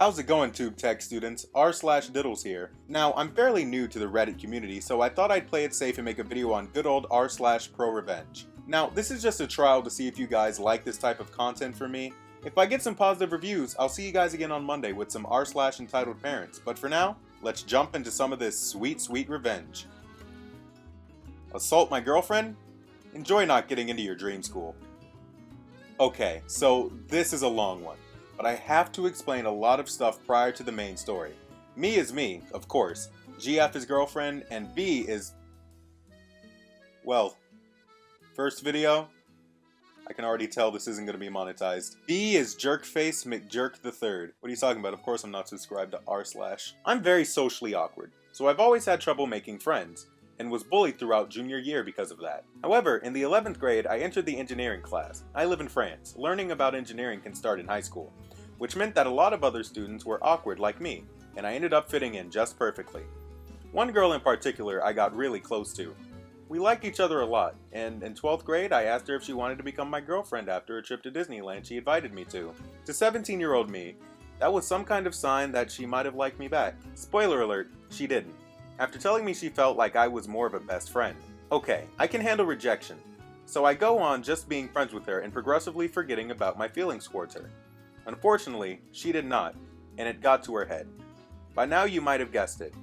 How's it going, Tube Tech students? r/diddles here. Now, I'm fairly new to the Reddit community, so I thought I'd play it safe and make a video on good old r/Prorevenge. Now, this is just a trial to see if you guys like this type of content from me. If I get some positive reviews, I'll see you guys again on Monday with some r/entitled parents. But for now, let's jump into some of this sweet, sweet revenge. Assault my girlfriend? Enjoy not getting into your dream school. Okay, so this is a long one, but I have to explain a lot of stuff prior to the main story. Me is me, of course. GF is girlfriend, and B is... well, first video, I can already tell this isn't going to be monetized. B is Jerkface McJerk III. What are you talking about? Of course I'm not subscribed to r/. I'm very socially awkward, so I've always had trouble making friends, and was bullied throughout junior year because of that. However, in the 11th grade, I entered the engineering class. I live in France. Learning about engineering can start in high school, which meant that a lot of other students were awkward like me, and I ended up fitting in just perfectly. One girl in particular I got really close to. We liked each other a lot, and in 12th grade, I asked her if she wanted to become my girlfriend after a trip to Disneyland she invited me to. To 17-year-old me, that was some kind of sign that she might have liked me back. Spoiler alert, she didn't. After telling me she felt like I was more of a best friend. Okay, I can handle rejection, so I go on just being friends with her and progressively forgetting about my feelings towards her. Unfortunately, she did not, and it got to her head. By now you might have guessed it.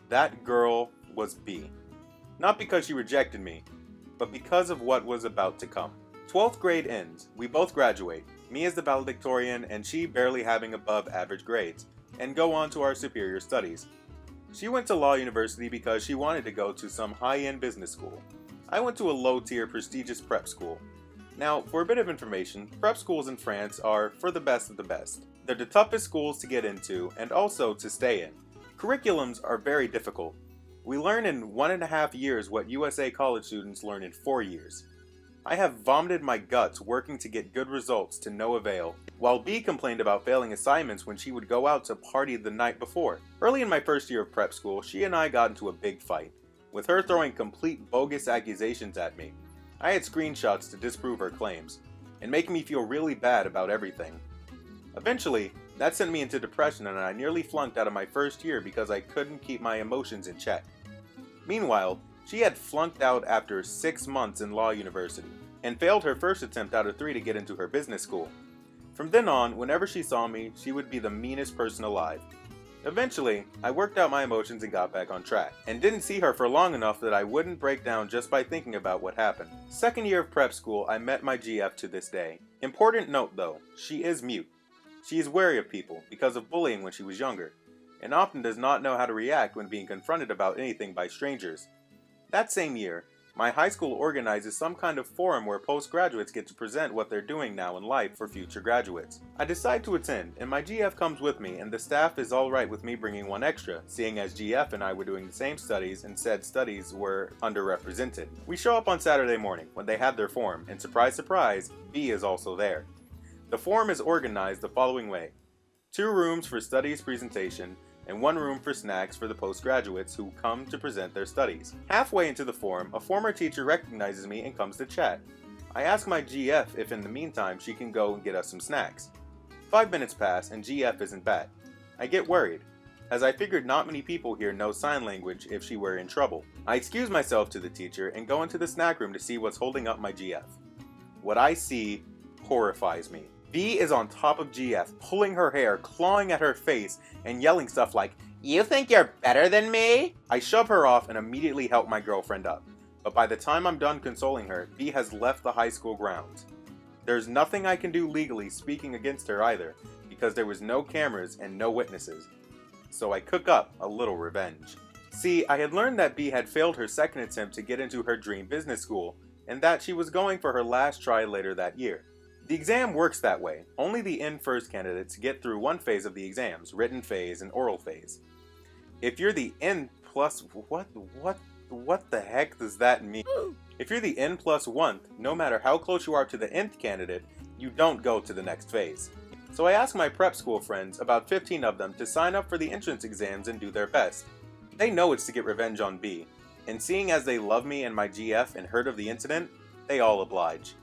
That girl was B. Not because she rejected me, but because of what was about to come. 12th grade ends, we both graduate, me as the valedictorian and she barely having above average grades, and go on to our superior studies. She went to law university because she wanted to go to some high-end business school. I went to a low-tier prestigious prep school. Now, for a bit of information, prep schools in France are for the best of the best. They're the toughest schools to get into and also to stay in. Curriculums are very difficult. We learn in 1.5 years what USA college students learn in 4 years. I have vomited my guts working to get good results to no avail, while B complained about failing assignments when she would go out to party the night before. Early in my first year of prep school, she and I got into a big fight, with her throwing complete bogus accusations at me. I had screenshots to disprove her claims, and making me feel really bad about everything. Eventually, that sent me into depression and I nearly flunked out of my first year because I couldn't keep my emotions in check. Meanwhile, she had flunked out after 6 months in law university, and failed her first attempt out of 3 to get into her business school. From then on, whenever she saw me, she would be the meanest person alive. Eventually, I worked out my emotions and got back on track, and didn't see her for long enough that I wouldn't break down just by thinking about what happened. Second year of prep school, I met my GF to this day. Important note though, she is mute. She is wary of people because of bullying when she was younger, and often does not know how to react when being confronted about anything by strangers. That same year, my high school organizes some kind of forum where postgraduates get to present what they're doing now in life for future graduates. I decide to attend, and my GF comes with me, and the staff is alright with me bringing one extra, seeing as GF and I were doing the same studies and said studies were underrepresented. We show up on Saturday morning when they have their forum, and surprise surprise, B is also there. The forum is organized the following way: 2 rooms for studies presentation, and 1 room for snacks for the postgraduates who come to present their studies. Halfway into the forum, a former teacher recognizes me and comes to chat. I ask my GF if in the meantime she can go and get us some snacks. 5 minutes pass and GF isn't back. I get worried, as I figured not many people here know sign language if she were in trouble. I excuse myself to the teacher and go into the snack room to see what's holding up my GF. What I see horrifies me. B is on top of GF, pulling her hair, clawing at her face, and yelling stuff like, "You think you're better than me?" I shove her off and immediately help my girlfriend up. But by the time I'm done consoling her, B has left the high school grounds. There's nothing I can do legally speaking against her either, because there was no cameras and no witnesses. So I cook up a little revenge. See, I had learned that B had failed her second attempt to get into her dream business school, and that she was going for her last try later that year. The exam works that way. Only the N-first candidates get through one phase of the exams, written phase and oral phase. If you're the N plus... What the heck does that mean? If you're the N plus 1th, no matter how close you are to the Nth candidate, you don't go to the next phase. So I asked my prep school friends, about 15 of them, to sign up for the entrance exams and do their best. They know it's to get revenge on B, and seeing as they love me and my GF and heard of the incident, they all oblige.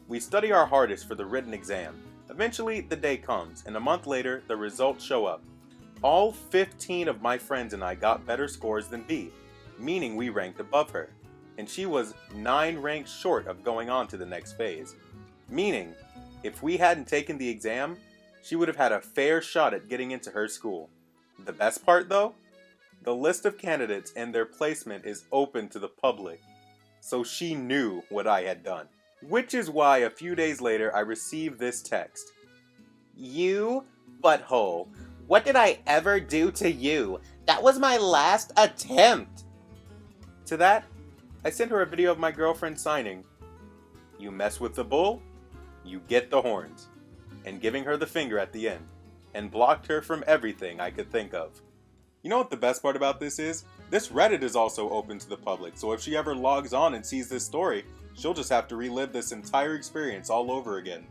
We study our hardest for the written exam, Eventually, the day comes, and a month later, the results show up. All 15 of my friends and I got better scores than B, meaning we ranked above her, and she was 9 ranks short of going on to the next phase. Meaning, if we hadn't taken the exam, she would have had a fair shot at getting into her school. The best part though? The list of candidates and their placement is open to the public, so she knew what I had done. Which is why a few days later I received this text. "You butthole. What did I ever do to you? That was my last attempt." To that, I sent her a video of my girlfriend signing, "You mess with the bull, you get the horns," and giving her the finger at the end, and blocked her from everything I could think of. You know what the best part about this is? This Reddit is also open to the public, so if she ever logs on and sees this story, she'll just have to relive this entire experience all over again.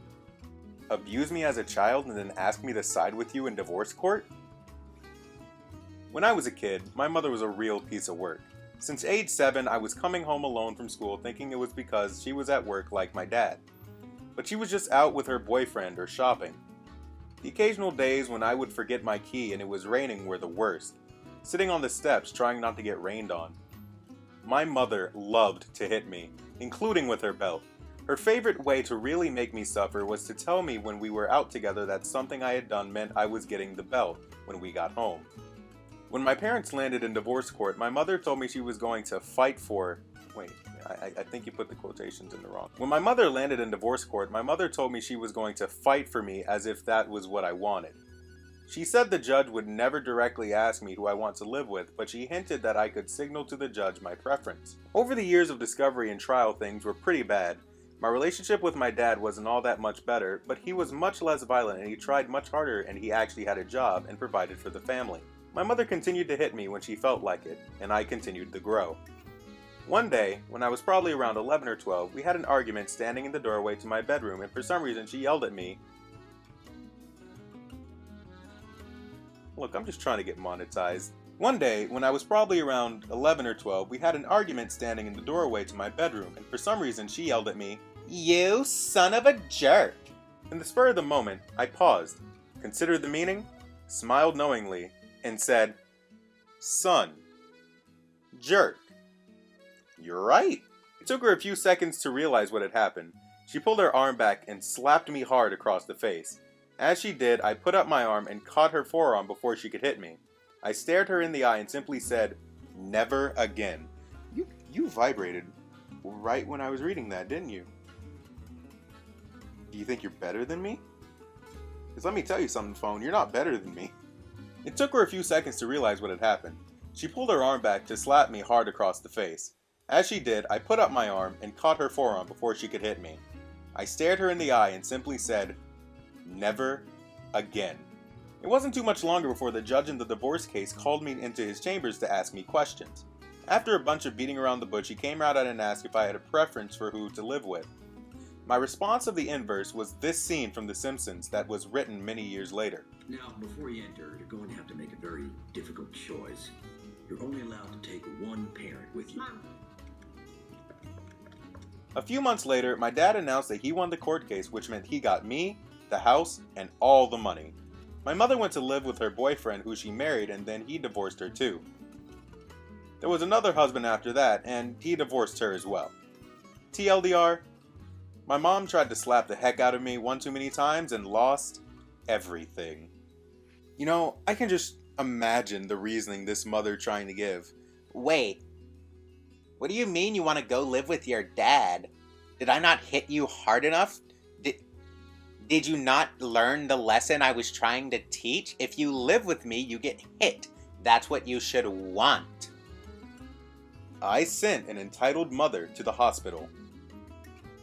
Abuse me as a child and then ask me to side with you in divorce court? When I was a kid, my mother was a real piece of work. Since age 7, I was coming home alone from school thinking it was because she was at work like my dad. But she was just out with her boyfriend or shopping. The occasional days when I would forget my key and it was raining were the worst, sitting on the steps trying not to get rained on. My mother loved to hit me, including with her belt. Her favorite way to really make me suffer was to tell me when we were out together that something I had done meant I was getting the belt when we got home. When my parents landed in divorce court, my mother told me she was going to fight for... I think you put the quotations in the wrong. When my mother landed in divorce court, my mother told me she was going to fight for me as if that was what I wanted. She said the judge would never directly ask me who I want to live with, but she hinted that I could signal to the judge my preference. Over the years of discovery and trial, things were pretty bad. My relationship with my dad wasn't all that much better, but he was much less violent and he tried much harder and he actually had a job and provided for the family. My mother continued to hit me when she felt like it, and I continued to grow. One day, when I was probably around 11 or 12, we had an argument standing in the doorway to my bedroom, and for some reason she yelled at me. Look, I'm just trying to get monetized. One day, when I was probably around 11 or 12, we had an argument standing in the doorway to my bedroom, and for some reason she yelled at me, "You son of a jerk!" In the spur of the moment, I paused, considered the meaning, smiled knowingly, and said, "Son. Jerk. You're right." It took her a few seconds to realize what had happened. She pulled her arm back and slapped me hard across the face. As she did, I put up my arm and caught her forearm before she could hit me. I stared her in the eye and simply said, "Never again." You vibrated right when I was reading that, didn't you? Do you think you're better than me? Because let me tell you something, phone, you're not better than me. It took her a few seconds to realize what had happened. She pulled her arm back to slap me hard across the face. As she did, I put up my arm and caught her forearm before she could hit me. I stared her in the eye and simply said, "Never again." It wasn't too much longer before the judge in the divorce case called me into his chambers to ask me questions. After a bunch of beating around the bush, he came out and asked if I had a preference for who to live with. My response of the inverse was this scene from The Simpsons that was written many years later. Now, before you enter, you're going to have to make a very difficult choice. You're only allowed to take one parent with you. A few months later, my dad announced that he won the court case, which meant he got me, the house, and all the money. My mother went to live with her boyfriend, who she married, and then he divorced her too. There was another husband after that, and he divorced her as well. TLDR, my mom tried to slap the heck out of me one too many times and lost everything. You know, I can just imagine the reasoning this mother trying to give. Wait, what do you mean you want to go live with your dad? Did I not hit you hard enough? Did you not learn the lesson I was trying to teach? If you live with me, you get hit. That's what you should want. I sent an entitled mother to the hospital.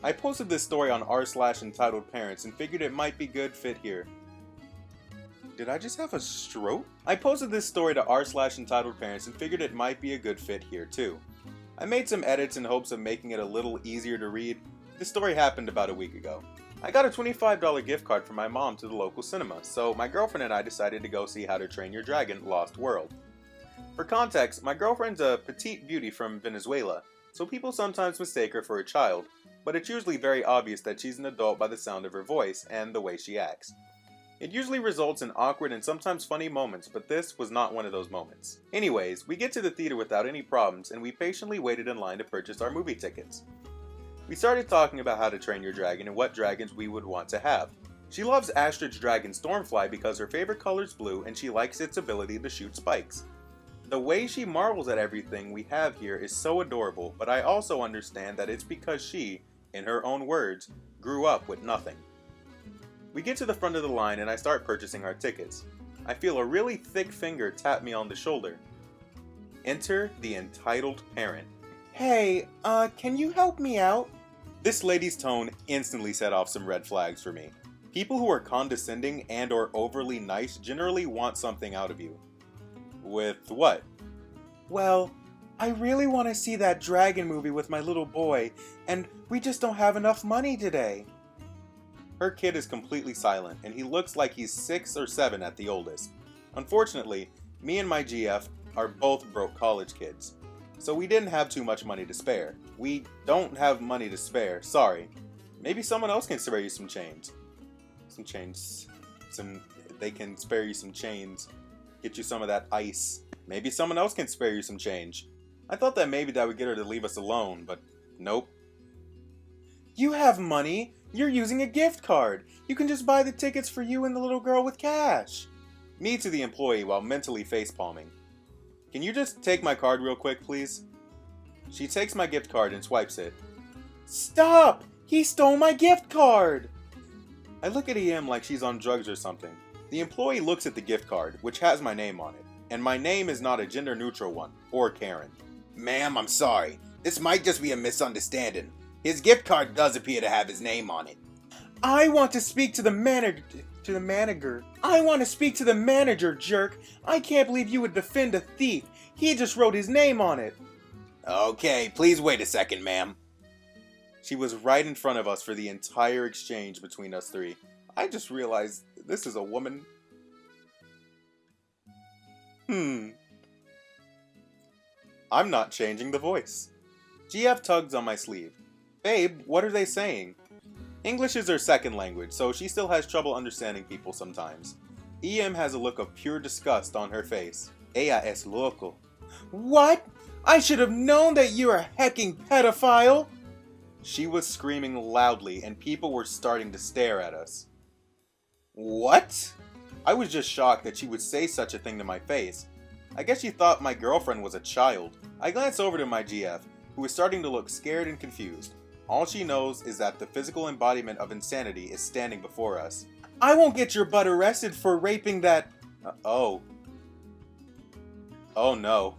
I posted this story on r/entitled parents and figured it might be good fit here. Did I just have a stroke? I posted this story to r/entitled parents and figured it might be a good fit here too. I made some edits in hopes of making it a little easier to read. This story happened about a week ago. I got a $25 gift card from my mom to the local cinema, so my girlfriend and I decided to go see How to Train Your Dragon: Lost World. For context, my girlfriend's a petite beauty from Venezuela, so people sometimes mistake her for a child. but it's usually very obvious that she's an adult by the sound of her voice and the way she acts. It usually results in awkward and sometimes funny moments, but this was not one of those moments. Anyways, we get to the theater without any problems, and we patiently waited in line to purchase our movie tickets. We started talking about How to Train Your Dragon and what dragons we would want to have. She loves Astrid's dragon Stormfly because her favorite color is blue and she likes its ability to shoot spikes. The way she marvels at everything we have here is so adorable, but I also understand that it's because she, in her own words, grew up with nothing. We get to the front of the line and I start purchasing our tickets. I feel a really thick finger tap me on the shoulder. Enter the entitled parent. Hey, can you help me out? This lady's tone instantly set off some red flags for me. People who are condescending and or overly nice generally want something out of you. With what? Well, I really want to see that dragon movie with my little boy, and we just don't have enough money today. Her kid is completely silent, and he looks like he's 6 or 7 at the oldest. Unfortunately, me and my GF are both broke college kids, so we didn't have too much money to spare. We don't have money to spare, sorry. Maybe someone else can spare you some change. They can spare you some chains. Get you some of that ice. Maybe someone else can spare you some change. I thought that maybe that would get her to leave us alone, but nope. You have money! You're using a gift card! You can just buy the tickets for you and the little girl with cash! Me to the employee while mentally facepalming. Can you just take my card real quick, please? She takes my gift card and swipes it. Stop! He stole my gift card! I look at EM like she's on drugs or something. The employee looks at the gift card, which has my name on it, and my name is not a gender-neutral one, or Karen. Ma'am, I'm sorry. This might just be a misunderstanding. His gift card does appear to have his name on it. I want to speak to the manager. I want to speak to the manager, jerk. I can't believe you would defend a thief. He just wrote his name on it. Okay, please wait a second, ma'am. She was right in front of us for the entire exchange between us three. I just realized this is a woman. I'm not changing the voice. GF tugs on my sleeve. Babe, what are they saying? English is her second language, so she still has trouble understanding people sometimes. EM has a look of pure disgust on her face. Ella es loco. What? I should have known that you're a hecking pedophile! She was screaming loudly and people were starting to stare at us. What? I was just shocked that she would say such a thing to my face. I guess she thought my girlfriend was a child. I glance over to my GF, who is starting to look scared and confused. All she knows is that the physical embodiment of insanity is standing before us. I won't get your butt arrested for raping that... Oh no.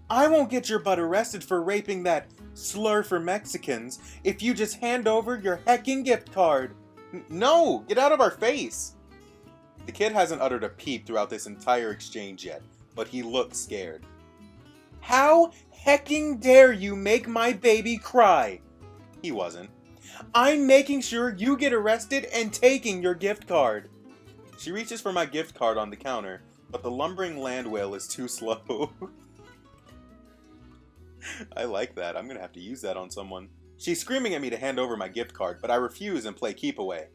I won't get your butt arrested for raping that slur for Mexicans if you just hand over your hecking gift card. No! Get out of our face! The kid hasn't uttered a peep throughout this entire exchange yet, but he looks scared. How hecking dare you make my baby cry? He wasn't. I'm making sure you get arrested and taking your gift card. She reaches for my gift card on the counter, but the lumbering land whale is too slow. I like that. I'm gonna have to use that on someone. She's screaming at me to hand over my gift card, but I refuse and play keep away.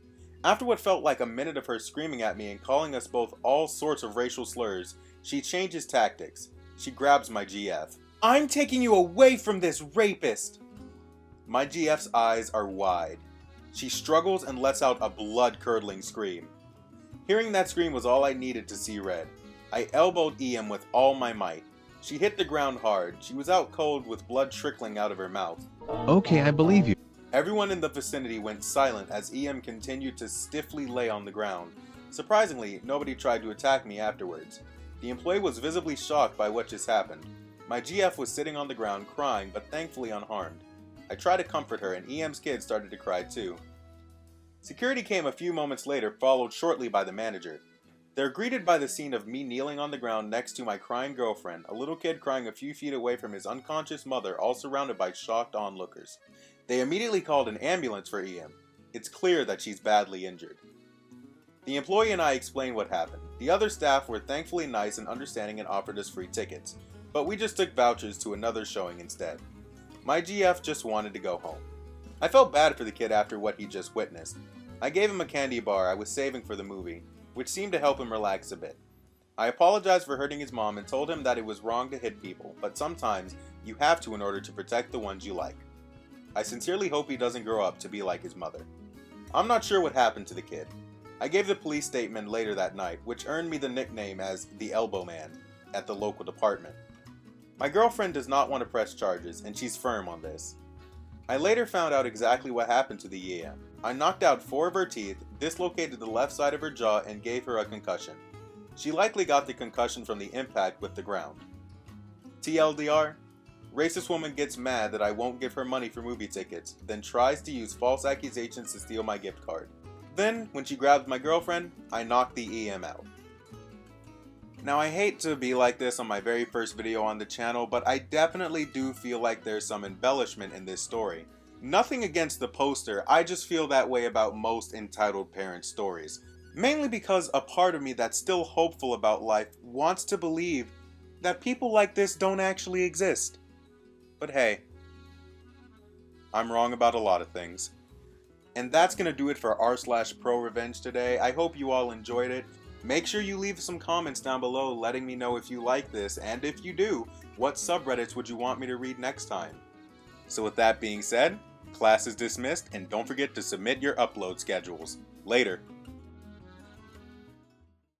After what felt like a minute of her screaming at me and calling us both all sorts of racial slurs, she changes tactics. She grabs my GF. I'm taking you away from this rapist! My GF's eyes are wide. She struggles and lets out a blood-curdling scream. Hearing that scream was all I needed to see red. I elbowed EM with all my might. She hit the ground hard. She was out cold with blood trickling out of her mouth. Okay, I believe you. Everyone in the vicinity went silent as EM continued to stiffly lay on the ground. Surprisingly, nobody tried to attack me afterwards. The employee was visibly shocked by what just happened. My GF was sitting on the ground crying, but thankfully unharmed. I tried to comfort her and EM's kid started to cry too. Security came a few moments later, followed shortly by the manager. They're greeted by the scene of me kneeling on the ground next to my crying girlfriend, a little kid crying a few feet away from his unconscious mother, all surrounded by shocked onlookers. They immediately called an ambulance for EM. It's clear that she's badly injured. The employee and I explained what happened. The other staff were thankfully nice and understanding and offered us free tickets, but we just took vouchers to another showing instead. My GF just wanted to go home. I felt bad for the kid after what he just witnessed. I gave him a candy bar I was saving for the movie, which seemed to help him relax a bit. I apologized for hurting his mom and told him that it was wrong to hit people, but sometimes you have to in order to protect the ones you like. I sincerely hope he doesn't grow up to be like his mother. I'm not sure what happened to the kid. I gave the police statement later that night, which earned me the nickname as the Elbow Man at the local department. My girlfriend does not want to press charges, and she's firm on this. I later found out exactly what happened to the EM. I knocked out 4 of her teeth, dislocated the left side of her jaw, and gave her a concussion. She likely got the concussion from the impact with the ground. TLDR, racist woman gets mad that I won't give her money for movie tickets, then tries to use false accusations to steal my gift card. Then, when she grabbed my girlfriend, I knocked the EM out. Now, I hate to be like this on my very first video on the channel, but I definitely do feel like there's some embellishment in this story. Nothing against the poster, I just feel that way about most entitled parent stories. Mainly because a part of me that's still hopeful about life wants to believe that people like this don't actually exist. But hey, I'm wrong about a lot of things. And that's gonna do it for r/Prorevenge today. I hope you all enjoyed it. Make sure you leave some comments down below letting me know if you like this, and if you do, what subreddits would you want me to read next time? So with that being said, class is dismissed, and don't forget to submit your upload schedules. Later.